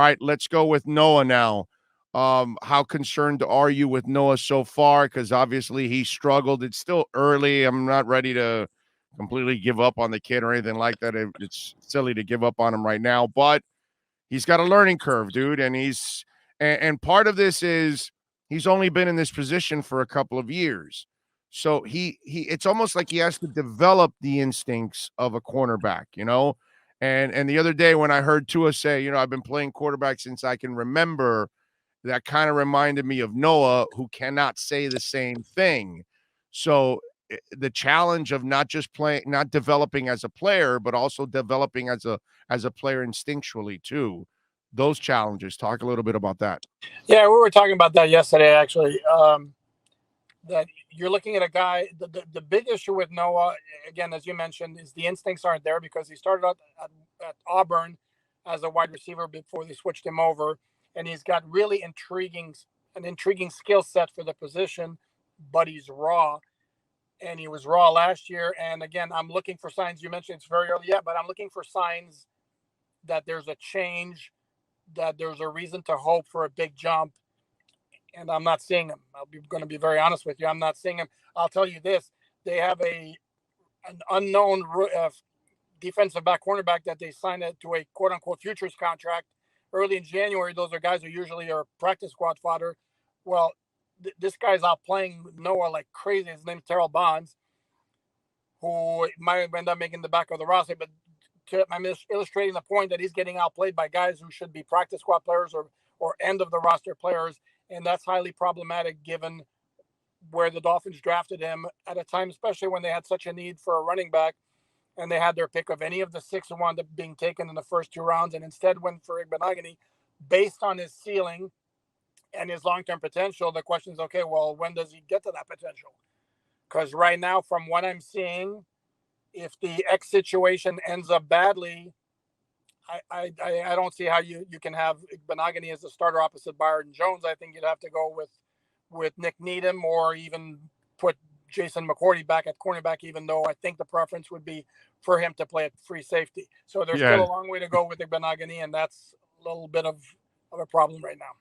All right, let's go with Noah now. How concerned are you with Noah so far? Because obviously he struggled. It's still early. I'm not ready to completely give up on the kid or anything like that. It's silly to give up on him right now, but he's got a learning curve, dude. And part of this is he's only been in this position for a couple of years. So it's almost like he has to develop the instincts of a cornerback, you know? And the other day when I heard Tua say, I've been playing quarterback since I can remember, that kind of reminded me of Noah, who cannot say the same thing. So the challenge of not just playing, not developing as a player, but also developing as a player instinctually too. Those challenges. Talk a little bit about that. Yeah, we were talking about that yesterday, actually. That you're looking at a guy. The big issue with Noah, again, as you mentioned, is the instincts aren't there because he started out at Auburn as a wide receiver before they switched him over, and he's got really an intriguing skill set for the position, but he's raw, and he was raw last year. And again, I'm looking for signs. You mentioned it's very early yet, but I'm looking for signs that there's a change, that there's a reason to hope for a big jump, and I'm not seeing him. Going to be very honest with you. I'm not seeing him. I'll tell you this: they have an unknown defensive back cornerback that they signed to a quote unquote futures contract early in January. Those are guys who usually are practice squad fodder. Well, this guy's out playing Noah like crazy. His name's Terrell Bonds, who might end up making the back of the roster, but I'm illustrating the point that he's getting outplayed by guys who should be practice squad players or end of the roster players. And that's highly problematic given where the Dolphins drafted him at a time, especially when they had such a need for a running back, and they had their pick of any of the 6 who wound up being taken in the first 2 rounds, and instead went for Ighbeno based on his ceiling and his long-term potential. The question is, okay, well, when does he get to that potential? Because right now, from what I'm seeing, if the X situation ends up badly, I don't see how you can have Ighbeno as the starter opposite Byron Jones. I think you'd have to go with Nick Needham, or even put Jason McCourty back at cornerback, even though I think the preference would be for him to play at free safety. So there's still a long way to go with Ighbeno, and that's a little bit of a problem right now.